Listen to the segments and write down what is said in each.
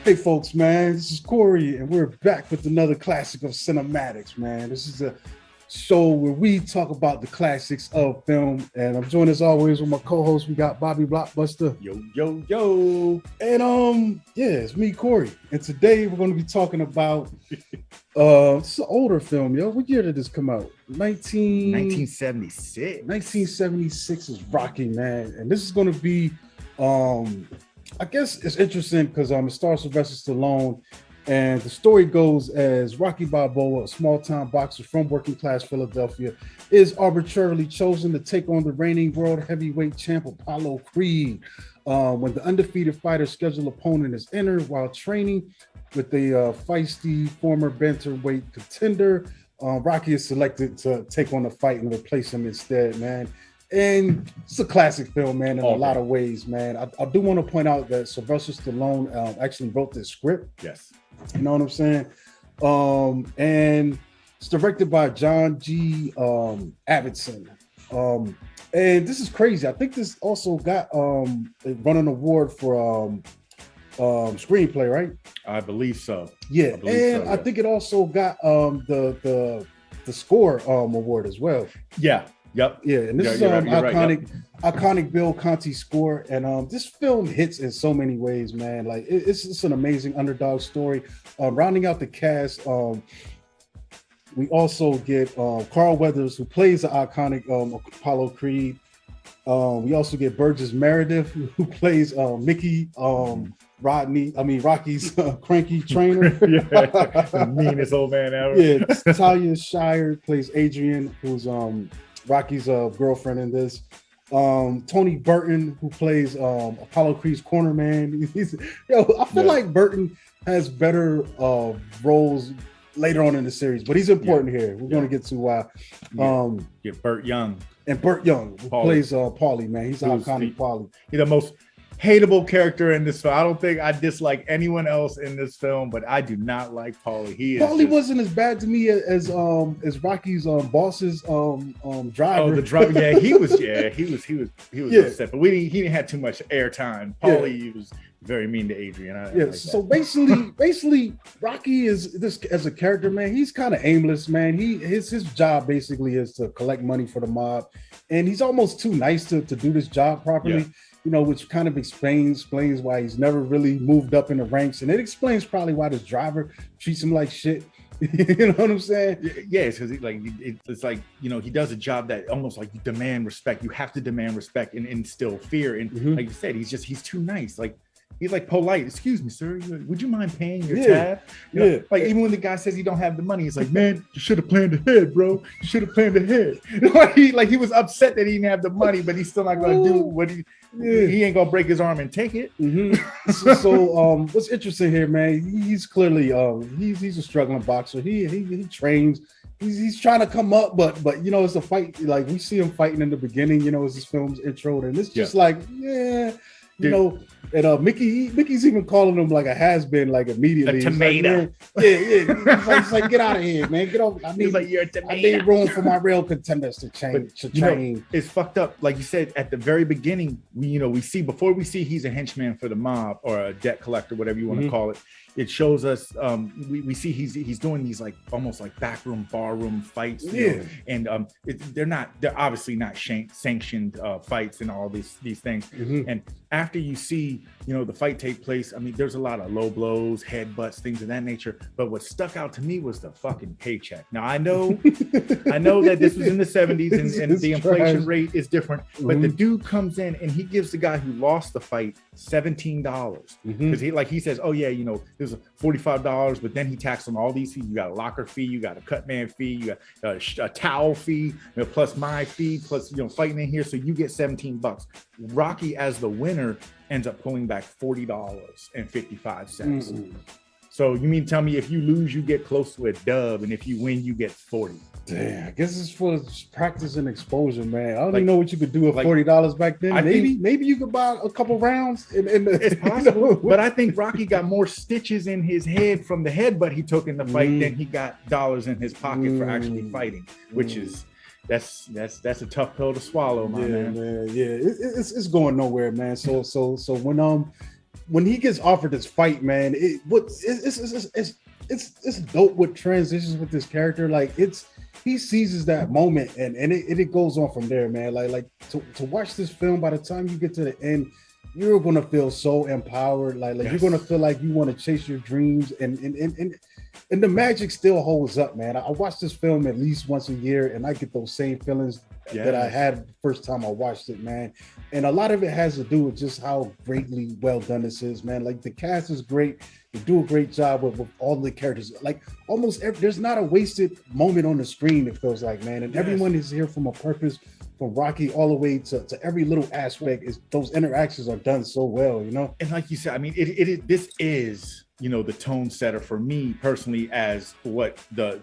Hey folks, man, this is Cory, and we're back with another classic of cinematics, man. This is a show where we talk about the classics of film, and I'm joined as always with my co-host. We got Bobby Blockbuster. Yo. And it's me, Cory. And today we're going to be talking about it's an older film, yo. What year did this come out? 1976. 1976 is Rocky, man. And this is going to be I guess it's interesting because it stars Sylvester Stallone, and the story goes as Rocky Balboa, a small-time boxer from working-class Philadelphia, is arbitrarily chosen to take on the reigning world heavyweight champ Apollo Creed. When the undefeated fighter's scheduled opponent is entered while training with the feisty former bantamweight contender, Rocky is selected to take on the fight and replace him instead, man. And it's a classic film, man, in a lot of ways, man. I do want to point out that Sylvester Stallone actually wrote this script. Yes. You know what I'm saying? And it's directed by John G. Avildsen. And this is crazy. I think this also got won an award for screenplay, right? I believe so. Yeah. I think it also got the score award as well. Yeah. Yep. Yeah, and this is iconic Bill Conti score, and this film hits in so many ways, man. Like it's an amazing underdog story. Rounding out the cast, we also get Carl Weathers, who plays the iconic Apollo Creed. We also get Burgess Meredith, who plays Mickey Rocky's cranky trainer. The meanest old man ever. Yeah, Talia Shire plays Adrian, who's Rocky's girlfriend in this. Tony Burton, who plays Apollo Creed's corner man. I feel like Burton has better roles later on in the series, but he's important here. We're going to get to why. Burt Young. And Burt Young, who plays Paulie, man. He's iconic Paulie. He's the most hateable character in this film. I don't think I dislike anyone else in this film, but I do not like Paulie. Paulie wasn't as bad to me as Rocky's boss's driver. Oh, the driver. Yeah, he was upset, but he didn't have too much airtime. Paulie was very mean to Adrian. So basically, Rocky is this as a character, man. He's kind of aimless, man. His job basically is to collect money for the mob, and he's almost too nice to do this job properly. Yeah. You know, which kind of explains why he's never really moved up in the ranks, and it explains probably why this driver treats him like shit. You know what I'm saying? Yeah, it's because it's like, you know, he does a job that almost like you demand respect. You have to demand respect and instill fear. And like you said, he's too nice. Like he's like polite. Excuse me, sir. Would you mind paying your tab? You know, like even when the guy says he don't have the money, he's like, man, you should have planned ahead, bro. You should have planned ahead. He was upset that he didn't have the money, but he's still not gonna do what he ain't gonna break his arm and take it. So what's interesting here, man? He's clearly he's a struggling boxer. He trains. He's trying to come up, but you know, it's a fight. Like we see him fighting in the beginning. You know, as this film's intro, and it's just like you know, and Mickey's even calling him like a has-been, like immediately. A tomato. He's like, get out of here, man. Get off. You're a tomato. I need room for my real contenders to train. Know, it's fucked up. Like you said at the very beginning, we see he's a henchman for the mob or a debt collector, whatever you want to call it. It shows us we see he's doing these like almost like backroom barroom fights, you know, and they're obviously not sanctioned fights and all these things. And after you see, you know, the fight take place, I mean, there's a lot of low blows, headbutts, things of that nature. But what stuck out to me was the fucking paycheck. Now I know that this was in the 70s and the inflation rate is different, but the dude comes in and he gives the guy who lost the fight $17 because he says, oh yeah, you know, there's $45, but then he taxed on all these fees. You got a locker fee, you got a cut man fee, you got a towel fee, you know, plus my fee, plus, you know, fighting in here, so you get $17. Rocky, as the winner, ends up pulling back $40.55. So you mean tell me if you lose, you get close to a dub, and if you win, you get 40? Damn, I guess it's for practice and exposure, man. I don't even know what you could do with $40 back then. Maybe you could buy a couple rounds. It's possible, you know? But I think Rocky got more stitches in his head from the headbutt he took in the fight than he got dollars in his pocket for actually fighting, which is that's a tough pill to swallow, man. Yeah, it's going nowhere, man. So when when he gets offered this fight, man, it's dope what transitions with this character. Like he seizes that moment and it goes on from there, man. Like to watch this film, by the time you get to the end, you're gonna feel so empowered. Like yes. You're gonna feel like you want to chase your dreams, and the magic still holds up, man. I watch this film at least once a year, and I get those same feelings that I had the first time I watched it, man. And a lot of it has to do with just how greatly well done this is, man. Like the cast is great. They do a great job with all the characters. Like there's not a wasted moment on the screen, it feels like, man. And everyone is here from a purpose, from Rocky all the way to every little aspect. Is those interactions are done so well, you know? And like you said, I mean, this is, you know, the tone setter for me personally as what the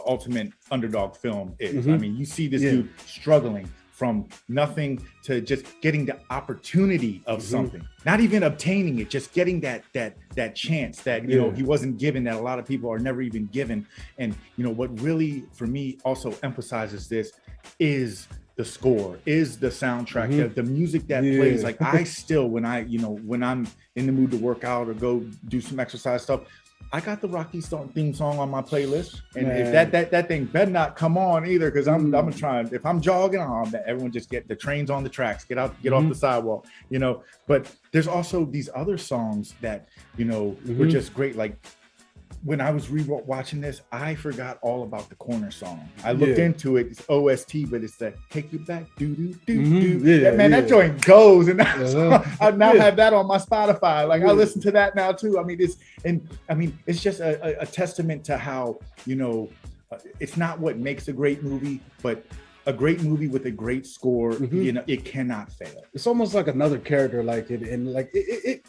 ultimate underdog film is. Mm-hmm. I mean, you see this dude struggling from nothing to just getting the opportunity of something, not even obtaining it, just getting that chance that, you know, he wasn't given, that a lot of people are never even given. And, you know, what really for me also emphasizes this is the score, is the soundtrack, the music that plays. Like I still, when I'm in the mood to work out or go do some exercise stuff, I got the Rocky theme song on my playlist, and if that thing better not come on either, because I'm trying. If I'm jogging, everyone just get the trains on the tracks, get off the sidewalk, you know. But there's also these other songs that, you know, were just great. Like when I was watching this, I forgot all about the corner song. I looked into it. It's OST, but it's that "Take You Back," that joint goes, and I now have that on my Spotify. Like I listen to that now too. I mean, it's just a testament to how, you know, it's not what makes a great movie, but a great movie with a great score. You know, it cannot fail. It's almost like another character, like it, and like it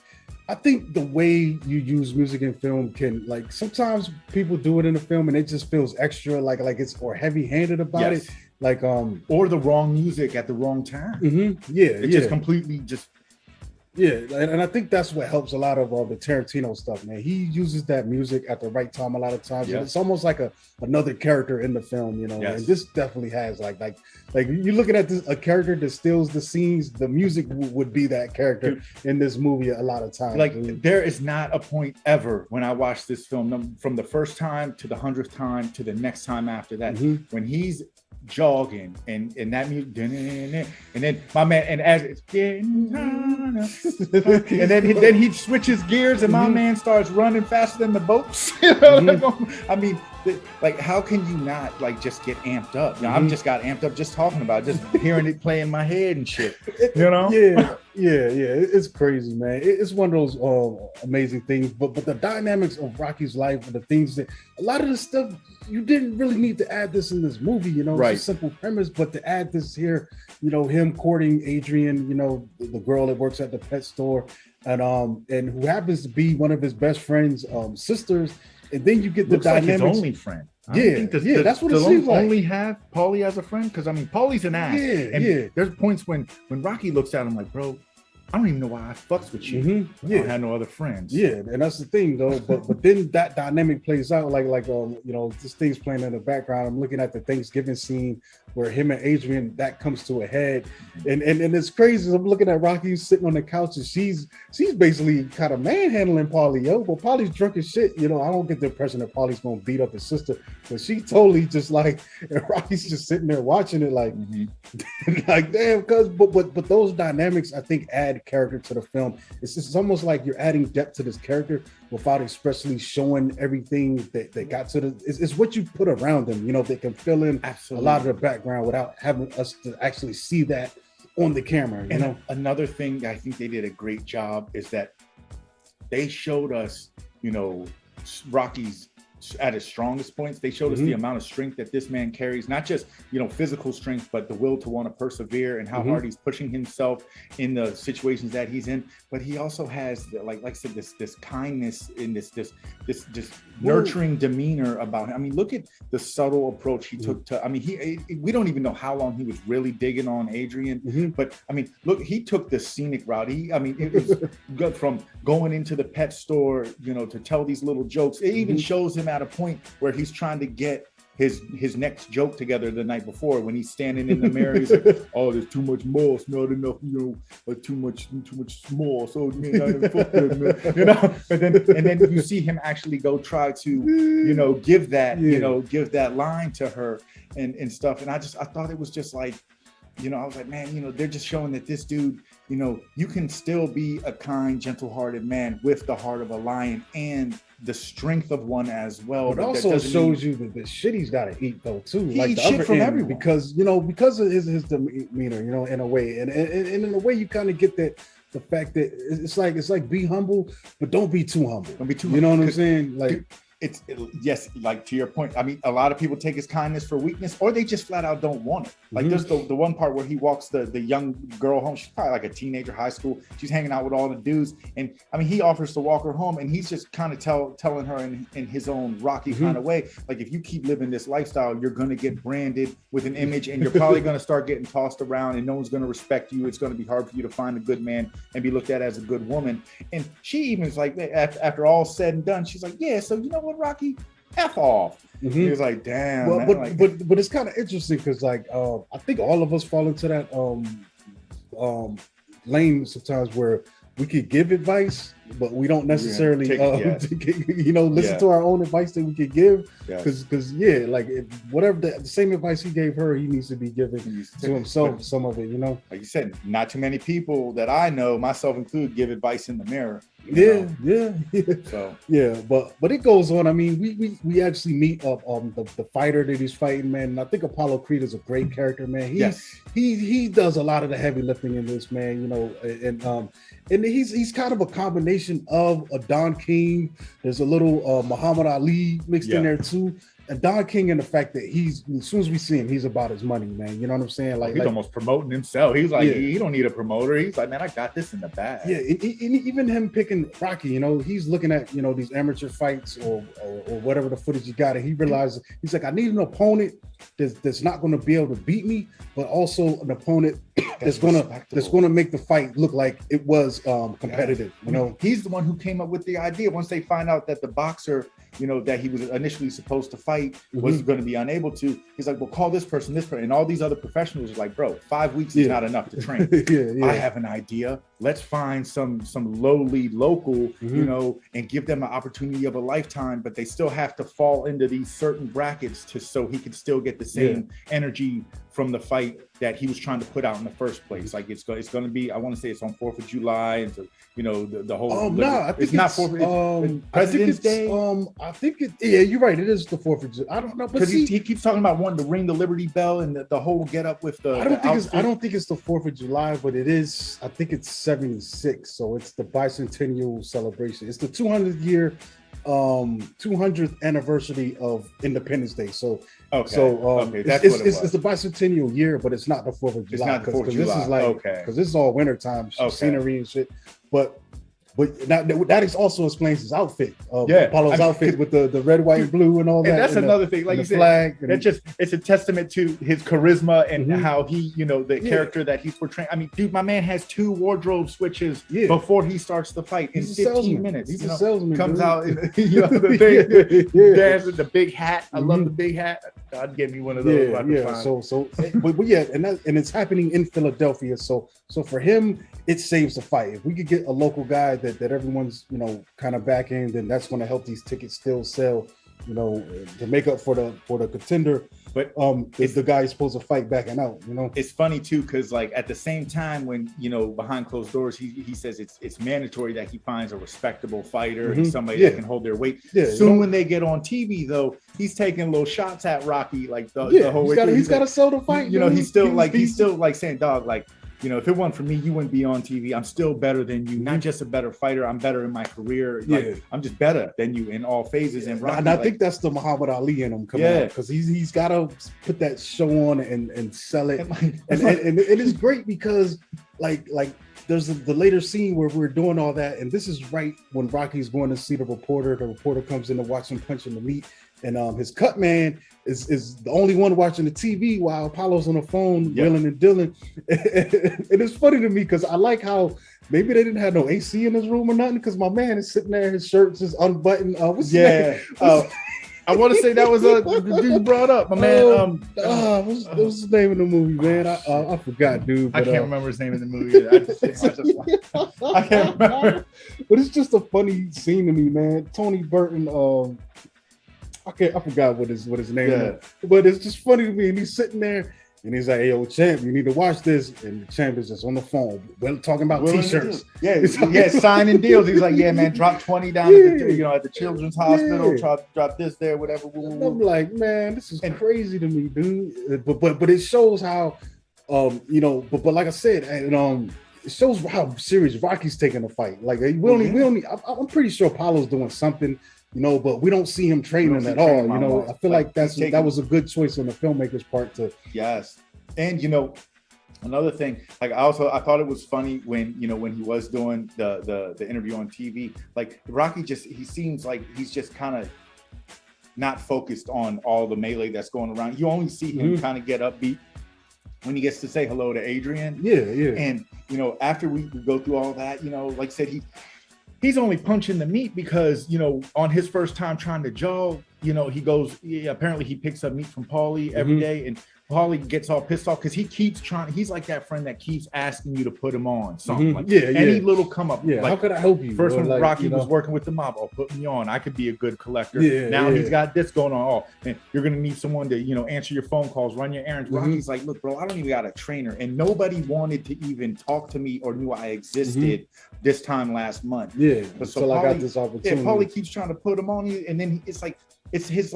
I think the way you use music in film can, like, sometimes people do it in a film and it just feels extra, like it's or heavy-handed about it, like or the wrong music at the wrong time. It just completely just. And I think that's what helps a lot of the Tarantino stuff, man. He uses that music at the right time a lot of times. And it's almost like another character in the film, you know. And this definitely has like you're looking at a character that steals the scenes. The music would be that character in this movie a lot of times. Like there is not a point ever when I watch this film, from the first time to the 100th time to the next time after that, when he's jogging and that music, and then my man, and as it's getting and then he switches gears and my man starts running faster than the boats. I mean, like, how can you not like just get amped up? You know, I'm just got amped up just talking about it, just hearing it play in my head and shit. You know? It's crazy, man. It's one of those amazing things. But the dynamics of Rocky's life and the things that a lot of the stuff you didn't really need to add this in this movie. You know, it's a simple premise, but to add this here, you know, him courting Adrian, you know, the girl that works at the pet store, and who happens to be one of his best friend's sisters. And then you get the dynamics. Like his only friend. That's what it seems like. Only have Paulie as a friend, because I mean, Paulie's an ass. There's points when Rocky looks at him like, bro, I don't even know why I fucks with you. I don't have no other friends. And that's the thing though. But then that dynamic plays out like you know, this thing's playing in the background. I'm looking at the Thanksgiving scene where him and Adrian, that comes to a head, and it's crazy. I'm looking at Rocky sitting on the couch, and she's basically kind of manhandling Paulie, but Paulie's drunk as shit. You know, I don't get the impression that Paulie's gonna beat up his sister, but she totally just like, and Rocky's just sitting there watching it like, like damn, but those dynamics I think add character to the film. It's almost like you're adding depth to this character without expressly showing everything that got to the. It's what you put around them. You know, they can fill in a lot of the background without having us to actually see that on the camera. You know, another thing I think they did a great job is that they showed us, you know, Rocky's at his strongest points. They showed us the amount of strength that this man carries, not just, you know, physical strength, but the will to want to persevere and how hard he's pushing himself in the situations that he's in. But he also has, like I said, this kindness in this nurturing demeanor about him. I mean, look at the subtle approach he took to. I mean, we don't even know how long he was really digging on Adrian, but I mean, look, he took the scenic route. It was good from going into the pet store, you know, to tell these little jokes. It even shows him at a point where he's trying to get his next joke together the night before when he's standing in the mirror. He's like, "Oh, there's too much moss, not enough, but too much small, so it may not even fuck them, man." And then you see him actually go try to, give that, give that line to her and stuff. And I thought it was just like, I was like, man, they're just showing that this dude, you can still be a kind, gentle-hearted man with the heart of a lion and the strength of one as well. But also shows you that the shit he's got to eat though too. He eats shit from everyone because of his demeanor, in a way, and in a way you kind of get that. The fact that it's like be humble, but don't be too humble. Don't be too. You know what I'm saying? Like. Yes, like to your point. I mean, a lot of people take his kindness for weakness, or they just flat out don't want it. Like there's the one part where he walks the young girl home. She's probably like a teenager, high school. She's hanging out with all the dudes, and I mean, he offers to walk her home, and he's just kind of telling her in his own rocky kind of way, like, if you keep living this lifestyle, you're gonna get branded with an image, and you're probably gonna start getting tossed around, and no one's gonna respect you. It's gonna be hard for you to find a good man and be looked at as a good woman. And she even is like, after all said and done, she's like, yeah, so you know what, Rocky, F off. He was like, damn. Well, man. But it's kind of interesting because like I think all of us fall into that lane sometimes where we could give advice, but we don't necessarily listen to our own advice that we could give. Because whatever the same advice he gave her, he needs to be giving to himself some of it. Like you said, not too many people that I know, myself included, give advice in the mirror. But it goes on. I mean, we actually meet the fighter that he's fighting, man. And I think Apollo Creed is a great character, man. He does a lot of the heavy lifting in this, man. And he's kind of a combination of a Don King. There's a little Muhammad Ali mixed in there too. And Don King, and the fact that as soon as we see him, he's about his money, man. You know what I'm saying? Like he's almost promoting himself. He's like, he don't need a promoter. He's like, man, I got this in the bag. Yeah, and even him picking Rocky, he's looking at these amateur fights or whatever the footage you got, and he realizes he's like, I need an opponent that's not going to be able to beat me, but also an opponent that's going to make the fight look like it was competitive. He's the one who came up with the idea. Once they find out that the boxer, that he was initially supposed to fight was going to be unable to, he's like, well, call this person, and all these other professionals are like, bro, 5 weeks is not enough to train. I have an idea. Let's find some lowly local, and give them an opportunity of a lifetime, but they still have to fall into these certain brackets so he can still get the same energy from the fight that he was trying to put out in the first place. Like it's going to be, I want to say it's on 4th of July, and so, the whole. I think it's not 4th. President's Day. I think it. Yeah, you're right. It is the 4th of July. I don't know, because he keeps talking about wanting to ring the Liberty Bell and the whole get up with the. I don't think it's the 4th of July, but it is. I think it's 76. So it's the bicentennial celebration. It's the 200th year. 200th anniversary of Independence Day. So that's it's the bicentennial year, but it's not the 4th of July. It's not the 4th of July. This is like, because this is all wintertime scenery and shit. But that also explains his outfit. Apollo's outfit with the red, white, and blue and all that. And that's another thing. Like you said, flag. It's a testament to his charisma and how he, the character that he's portraying. I mean, dude, my man has 2 wardrobe switches before he starts the fight in 15 minutes. He's a salesman. Comes out in the big hat. I love the big hat. God, give me one of those. And it's happening in Philadelphia. So for him, it saves the fight. If we could get a local guy that everyone's kind of backing, then that's going to help these tickets still sell, to make up for the contender. But if the guy is supposed to fight backing out, it's funny too, because like at the same time when behind closed doors he says it's mandatory that he finds a respectable fighter and somebody that can hold their weight. Soon when they get on TV though, he's taking little shots at Rocky like the whole way. He's got to sell the fight. He's still like saying, dog, like. If it weren't for me, you wouldn't be on TV. I'm still better than you. Not just a better fighter. I'm better in my career. Like, I'm just better than you in all phases. And Rocky, I think that's the Muhammad Ali in him coming out, because he's got to put that show on and sell it. And it's great because like there's the later scene where we're doing all that, and this is right when Rocky's going to see the reporter. The reporter comes in to watch him punch in the meat, and his cut man is the only one watching the TV while Apollo's on the phone, wheeling and dealing. And it's funny to me because I like how maybe they didn't have no AC in his room or nothing, because my man is sitting there, his shirt's just unbuttoned. I want to say that was the dude you brought up, my man. What's the name of the movie, man? I forgot, dude. But, I can't remember his name in the movie. I can't remember. But it's just a funny scene to me, man. Tony Burton. I forgot what his name is. But it's just funny to me. And he's sitting there. And he's like, "Hey, yo, champ, you need to watch this." And the champ is just on the phone, talking about T-shirts. Yeah, signing deals. He's like, "Yeah, man, drop 20 down at the children's hospital. Drop this there, whatever." And I'm like, man, this is crazy to me, dude. But it shows how, But like I said, and it shows how serious Rocky's taking the fight. Like we only. I'm pretty sure Paulo's doing something. But we don't see him training at all. I feel like that was a good choice on the filmmaker's part to. Yes, and another thing, like I thought it was funny when he was doing the interview on TV. Like Rocky he seems like he's just kind of not focused on all the melee that's going around. You only see him kind of get upbeat when he gets to say hello to Adrian. Yeah. And after we go through all that, like I said, he's only punching the meat because, on his first time trying to jog, he goes, apparently he picks up meat from Paulie every day. And Paulie gets all pissed off because he keeps trying. He's like that friend that keeps asking you to put him on something. Any little come up. Yeah, like, how could I help you? First when Rocky was working with the mob, put me on. I could be a good collector. Now he's got this going on. And you're going to need someone to, answer your phone calls, run your errands. Rocky's like, look, bro, I don't even got a trainer. And nobody wanted to even talk to me or knew I existed this time last month. But so I got this opportunity. Paulie keeps trying to put him on you. And then it's like, it's his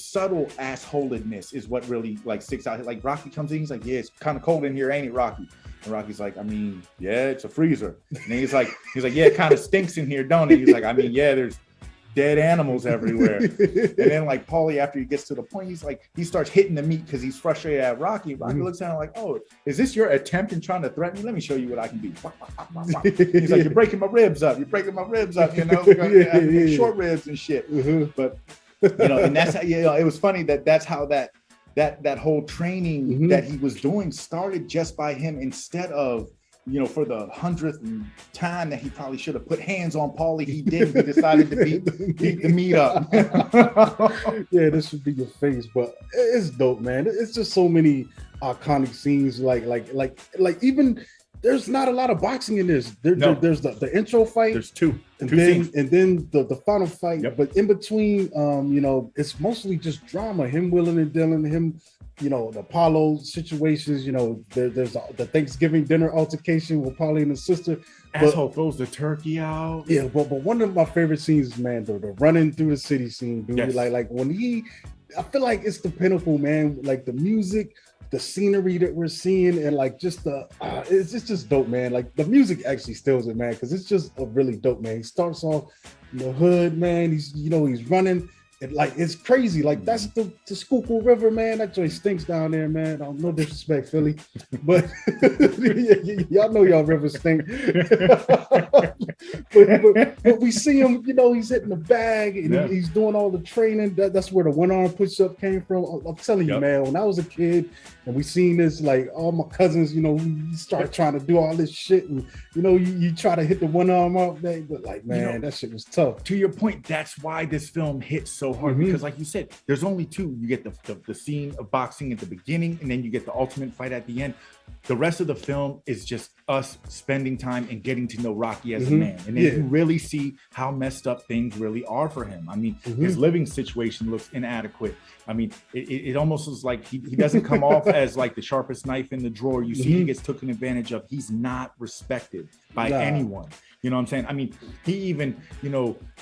subtle assholedness is what really sticks out. Like Rocky comes in, he's like, "Yeah, it's kind of cold in here, ain't it, Rocky?" And Rocky's like, "I mean, yeah, it's a freezer." And he's like, "Yeah, it kind of stinks in here, don't it?" He's like, "I mean, yeah, there's dead animals everywhere." And then Paulie, after he gets to the point, he starts hitting the meat because he's frustrated at Rocky. Rocky looks at him like, "Oh, is this your attempt in trying to threaten me? Let me show you what I can be." He's like, "You're breaking my ribs up. You're breaking my ribs up. Short ribs and shit." But and that's how, it was funny that's how that whole training that he was doing started just by him, instead of for the 100th time that he probably should have put hands on Paulie, he didn't. He decided to beat the meat up. Yeah, this would be your face, but it's dope, man. It's just so many iconic scenes, like even. There's not a lot of boxing in this. There's the intro fight. There's two scenes. And then the final fight. Yep. But in between, it's mostly just drama. Him willing and dealing, him, the Apollo situations. There's the Thanksgiving dinner altercation with Paulie and his sister. Asshole throws the turkey out. Yeah, but one of my favorite scenes, man, the running through the city scene, dude. Yes. Like when I feel like it's the pinnacle, man. Like the music, the scenery that we're seeing, and just it's just dope, man. Like the music actually steals it, man, because it's just a really dope, man. He starts off in the hood, man. He's running, and it's crazy. That's the Schuylkill River, man. That joint stinks down there, man. No disrespect, Philly, but y'all know y'all rivers stink. but we see him, he's hitting the bag and he's doing all the training. That's where the one arm push up came from. I'm telling you, man, when I was a kid and we seen this, all my cousins, we start trying to do all this shit, and you try to hit the one arm up, but man, that shit was tough. To your point, that's why this film hits so hard, because like you said, there's only two. You get the scene of boxing at the beginning, and then you get the ultimate fight at the end. The rest of the film is just us spending time and getting to know Rocky as a man. And then you really see how messed up things really are for him. I mean, his living situation looks inadequate. I mean, it almost is like he doesn't come off as the sharpest knife in the drawer. You see he gets taken advantage of. He's not respected by anyone. You know what I'm saying? I mean, he even,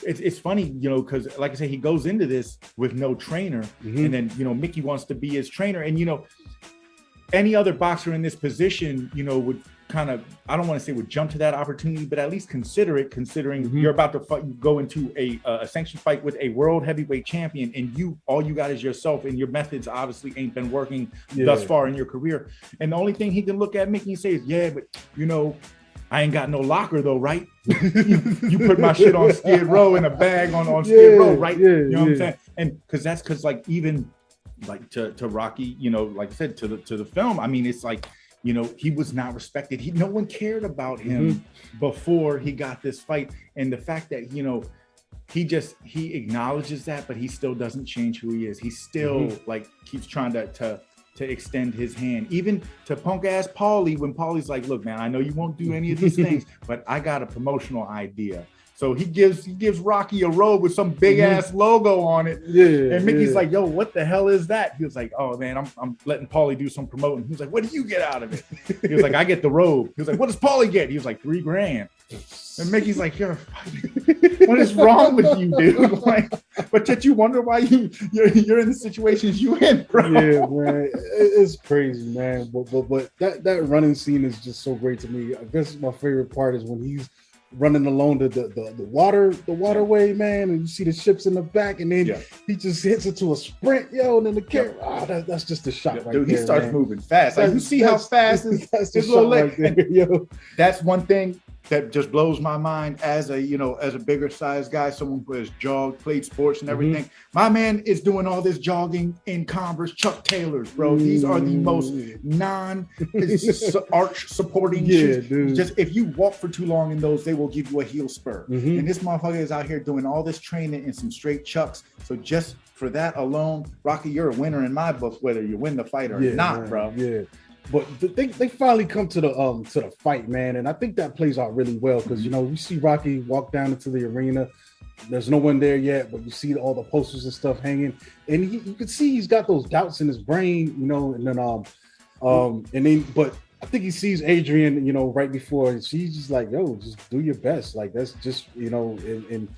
it's funny, because like I said, he goes into this with no trainer. And then, Mickey wants to be his trainer. And, any other boxer in this position, would kind of, I don't want to say would jump to that opportunity, but at least consider it, considering you're about to go into a sanctioned fight with a world heavyweight champion, and all you got is yourself, and your methods obviously ain't been working thus far in your career. And the only thing he can look at Mickey and say is, yeah, but I ain't got no locker though, right? you put my shit on Skid Row in a bag on Skid Row, right? You know what I'm saying? And because even to Rocky, like I said, to the film, I mean, it's he was not respected. No one cared about him before he got this fight. And the fact that, he acknowledges that, but he still doesn't change who he is. He still like keeps trying to extend his hand, even to punk ass Paulie, when Paulie's like, look, man, I know you won't do any of these things, but I got a promotional idea. So he gives Rocky a robe with some big ass logo on it. Yeah. And Mickey's like, yo, what the hell is that? He was like, oh man, I'm letting Paulie do some promoting. He was like, what do you get out of it? He was like, I get the robe. He was like, what does Paulie get? He was like, $3,000. And Mickey's like, what is wrong with you, dude? Like, but yet you wonder why you're in the situations you in, bro. Yeah, man, it's crazy, man. But that running scene is just so great to me. I guess my favorite part is when he's running along the waterway, man, and you see the ships in the back, and then he just hits it to a sprint, and then the camera, that's just a shot, right dude, there, he starts man. moving fast. Like, you see how fast his little leg. Right, that's one thing that just blows my mind as a bigger size guy, someone who has jogged, played sports and everything. My man is doing all this jogging in Converse Chuck Taylors, bro. These are the most arch supporting shoes. Dude. Just if you walk for too long in those, they will give you a heel spur. And this motherfucker is out here doing all this training in some straight Chucks. So just for that alone, Rocky, you're a winner in my book, whether you win the fight or not, man, bro. Yeah. But they finally come to the fight, man, and I think that plays out really well because you see Rocky walk down into the arena. There's no one there yet, but you see all the posters and stuff hanging, and you can see he's got those doubts in his brain, and then but I think he sees Adrian, right before, and she's just like, "Yo, just do your best." Like that's just and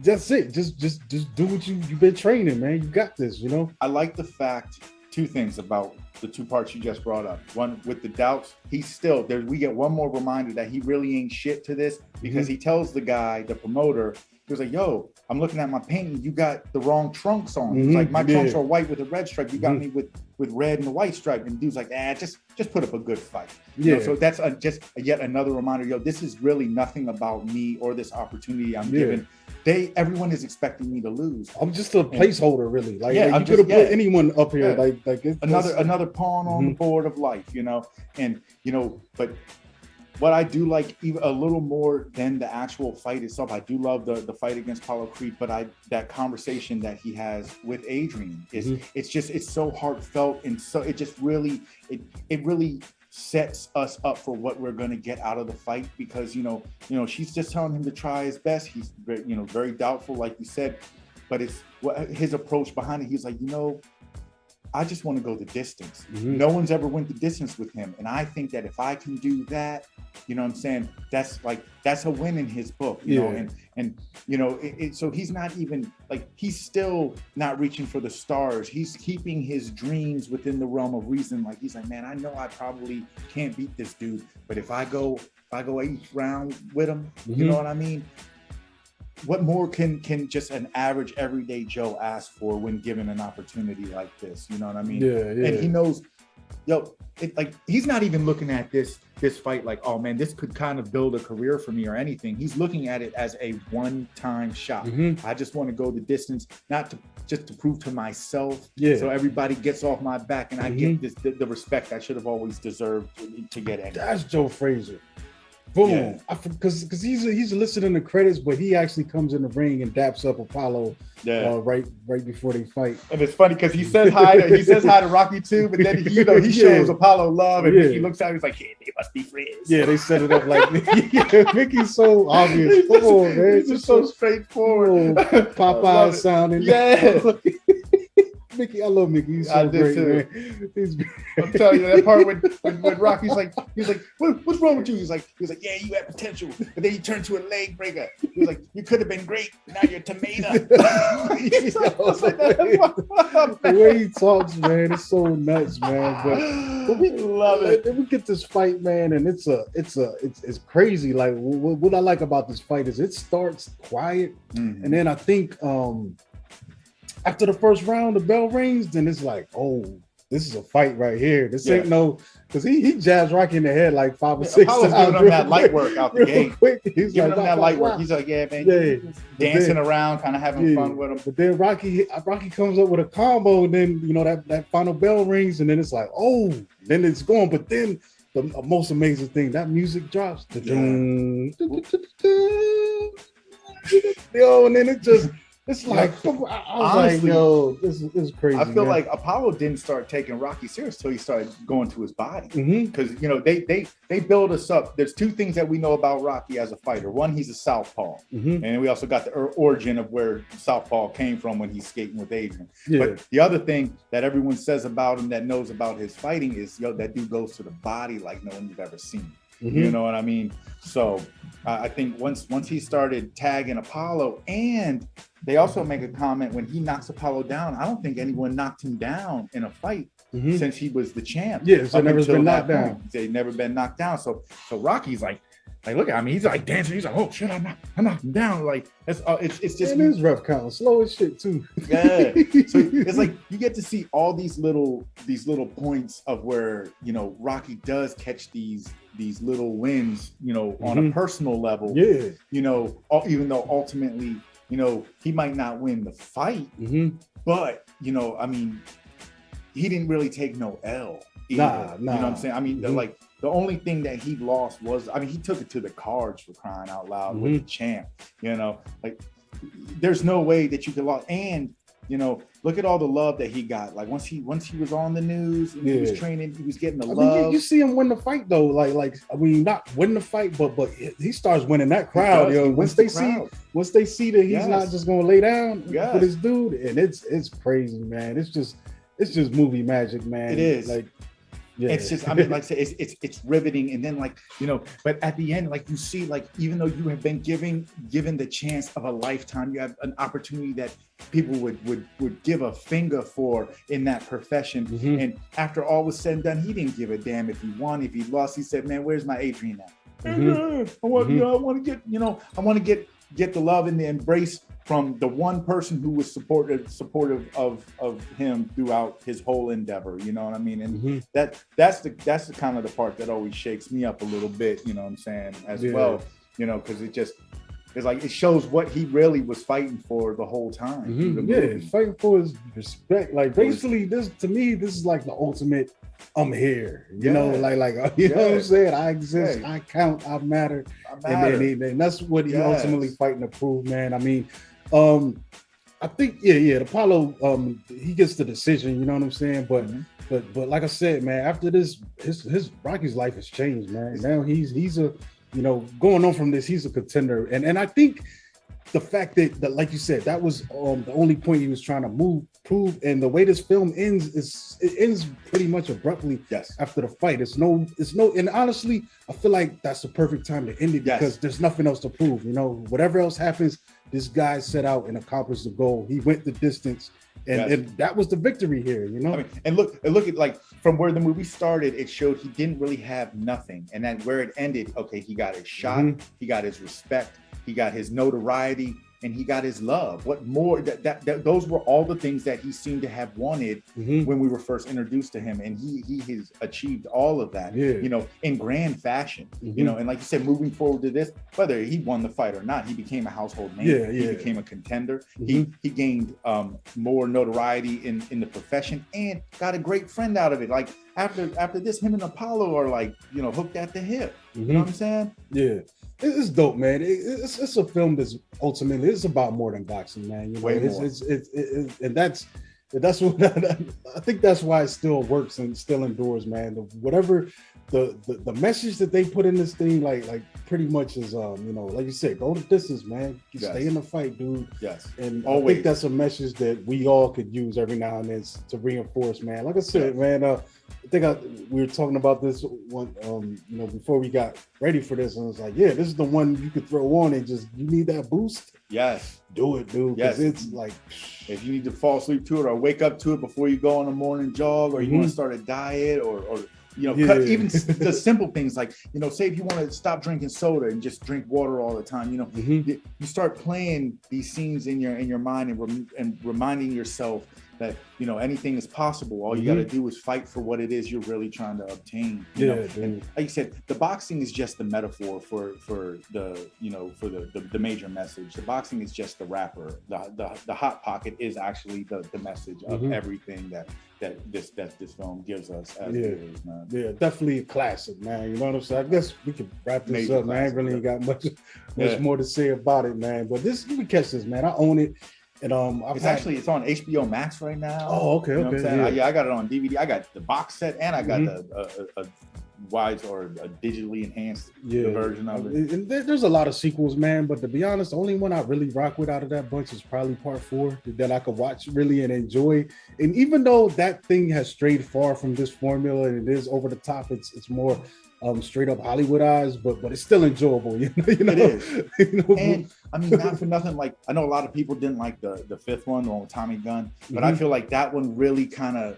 that's it. Just do what you've been training, man. You got this, I like the fact. Two things about the two parts you just brought up. One, with the doubts, he's still there. We get one more reminder that he really ain't shit to this, because he tells the guy, the promoter, he was like, yo, I'm looking at my painting. You got the wrong trunks on. He's like, my trunks are white with a red stripe. You got me with red and the white stripe. And dude's like, just put up a good fight. So that's just yet another reminder. Yo, this is really nothing about me or this opportunity I'm given. Everyone is expecting me to lose. I'm just a placeholder, really. Like you could have put anyone up here. Like it's another pawn on the board of life, And but what I do like even a little more than the actual fight itself, I do love the fight against Paulo Creed, but that conversation that he has with Adrian is it's so heartfelt, and so it just really it really sets us up for what we're going to get out of the fight, because she's just telling him to try his best. He's very doubtful, like you said, but it's his approach behind it. He's like, I just want to go the distance. No one's ever went the distance with him, and I think that if I can do that, what I'm saying, that's a win in his book, and so he's not even like, he's still not reaching for the stars. He's keeping his dreams within the realm of reason. Like, he's like, man, I know I probably can't beat this dude, but if I go each round with him, you know what I mean? What more can just an average everyday Joe ask for when given an opportunity like this? You know what I mean? Yeah. And he knows, he's not even looking at this fight like, oh man, this could kind of build a career for me or anything. He's looking at it as a one-time shot. I just want to go the distance, not to prove to myself, so everybody gets off my back, and I get the respect I should have always deserved to get anyway. That's Joe Frazier. Boom. Because he's listed in the credits, but he actually comes in the ring and daps up Apollo right before they fight. And it's funny because he says hi to Rocky too, but then he shows Apollo love, and Mickey looks at him, he's like, hey, they must be friends. Yeah, they set it up like Mickey's so obvious. Come on, man. He's just so straightforward. Popeye sounding. Yeah. Mickey, I love Mickey. He's so great, man. I'm telling you, that part when Rocky's like, what's wrong with you? He's like, yeah, you had potential, but then you turned to a leg breaker. He was like, you could have been great, now you're a tomato. The way he talks, man, it's so nuts, man. But we love it. Then we get this fight, man, and it's crazy. Like, what I like about this fight is it starts quiet, and then I think after the first round, the bell rings, then it's like, oh, this is a fight right here. This ain't no, because he jabs Rocky in the head like 5 or 6 Apollo's times. Giving him that light work out the gate. Quick. He's giving him that light work. He's like, yeah, man, dancing around, kind of having fun with him. But then Rocky comes up with a combo, and then that final bell rings, and then it's like, oh, then it's going. But then the most amazing thing, that music drops. Yo, and then it's like, I was honestly, like, yo, this is crazy. I feel man. like Apollo didn't start taking Rocky serious till he started going to his body. Because they build us up. There's two things that we know about Rocky as a fighter. One, he's a southpaw, and we also got the origin of where southpaw came from when he's skating with Adrian. But the other thing that everyone says about him that knows about his fighting is, that dude goes to the body like no one you've ever seen. You know what I mean? So I think once he started tagging Apollo, and they also make a comment when he knocks Apollo down, I don't think anyone knocked him down in a fight since he was the champ. Yeah, so never been knocked down. They'd never been knocked down. So Rocky's like look at him. He's like dancing. He's like, oh shit, I knocked him down. Like it's just it is rough count, slow as shit too. Yeah. So it's like you get to see all these little points of where Rocky does catch these little wins, on a personal level. Yeah. Even though ultimately, he might not win the fight, but I mean, he didn't really take no L either. Nah. You know what I'm saying? I mean, the only thing that he lost was, he took it to the cards, for crying out loud, with the champ. Like there's no way that you could lose. And look at all the love that he got. Like once he was on the news and he was training, he was getting the love. You see him win the fight though. Not win the fight, but he starts winning that crowd. Once they see that he's not just gonna lay down for this dude, and it's crazy, man. It's just movie magic, man. It is. It's just, like I said, it's riveting. And then but at the end, you see, even though you have been given the chance of a lifetime, you have an opportunity that people would give a finger for in that profession. And after all was said and done, he didn't give a damn if he won, if he lost. He said, man, where's my Adrian at? I want to get the love and the embrace from the one person who was supportive of him throughout his whole endeavor. You know what I mean? And that's the kind of the part that always shakes me up a little bit, you know what I'm saying, as well, because it's like it shows what he really was fighting for the whole time. He's fighting for his respect. Like basically, this is like the ultimate. I'm here, you know what I'm saying? I exist, I count, I matter. And that's what he ultimately fighting to prove, man. I mean, I think, Apollo, he gets the decision, you know what I'm saying? But like I said, man, after this, his Rocky's life has changed, man. Now he's a, going on from this, he's a contender. And I think the fact that like you said, that was the only point he was trying to prove, and the way this film ends it ends pretty much abruptly after the fight. It's no, and honestly, I feel like that's the perfect time to end it because there's nothing else to prove. Whatever else happens, this guy set out and accomplished the goal. He went the distance, and that was the victory here. And look at from where the movie started, it showed he didn't really have nothing, and then where it ended, okay, he got his shot, he got his respect, he got his notoriety, and he got his love. What more? That those were all the things that he seemed to have wanted when we were first introduced to him, and he has achieved all of that. In grand fashion. And like you said, moving forward to this, whether he won the fight or not, he became a household name. He became a contender. He gained more notoriety in the profession and got a great friend out of it. Like after this, him and Apollo are hooked at the hip. You know what I'm saying? Yeah. It's dope, man. It's a film that's ultimately it's about more than boxing, man. Way more. And that's what I think that's why it still works and still endures, man. Whatever the message that they put in this thing, like pretty much is like you said, go the distance, man. Stay in the fight, dude. Yes. And always. I think that's a message that we all could use every now and then to reinforce, man. Like I said, man, I think we were talking about this one, before we got ready for this, and I was like, this is the one you could throw on and just, you need that boost. Yes. Do it, dude. Yes. It's like, if you need to fall asleep to it or wake up to it before you go on a morning jog, or you want to start a diet, or cut even the simple things like, say if you want to stop drinking soda and just drink water all the time, you start playing these scenes in your mind and reminding yourself, that, you know, anything is possible. All you got to do is fight for what it is you're really trying to obtain. You know? And like you said, the boxing is just the metaphor for the, you know, for the major message. The boxing is just the wrapper. The hot pocket is actually the message of everything that this film gives us as viewers, man. Yeah, definitely a classic, man. You know what I'm saying? I guess we can wrap this up, man. I ain't really ain't got much more to say about it, man. But this, you can catch this, man. I own it. And it's on HBO Max right now. Oh, okay, you know okay. I got it on DVD. I got the box set, and I got a wide or a digitally enhanced version of it. And there's a lot of sequels, man. But to be honest, the only one I really rock with out of that bunch is probably part 4 that I could watch really and enjoy. And even though that thing has strayed far from this formula and it is over the top, it's more straight up Hollywoodized, but it's still enjoyable. You know? It is. You know? And I mean, not for nothing. Like, I know a lot of people didn't like the 5th one, the one with Tommy Gunn, but I feel like that one really kind of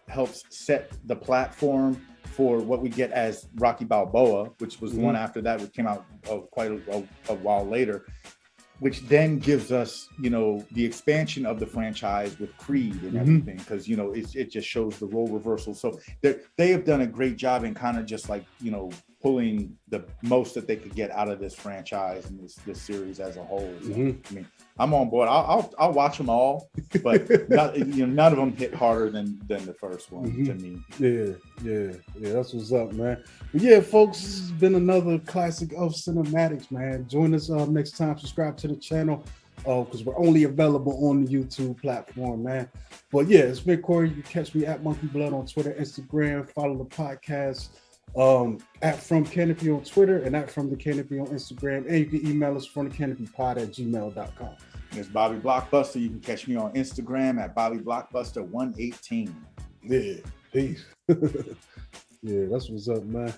helps set the platform for what we get as Rocky Balboa, which was the one after that, which came out quite a while later, which then gives us, you know, the expansion of the franchise with Creed and everything, because, you know, it just shows the role reversal. So they have done a great job in kind of just like, you know, pulling the most that they could get out of this franchise and this series as a whole. So, I mean, I'm on board. I'll watch them all, but none of them hit harder than the first one to me. Yeah. That's what's up, man. But yeah, folks, this has been another classic of cinematics, man. Join us next time. Subscribe to the channel because we're only available on the YouTube platform, man. But yeah, it's been Cory. You can catch me at Monkey Blood on Twitter, Instagram. Follow the podcast at From Canopy on Twitter and at From the Canopy on Instagram. And you can email us FromTheCanopyPod@gmail.com. There's Bobby Blockbuster. You can catch me on Instagram at BobbyBlockbuster118. Yeah, peace. Yeah, that's what's up, man.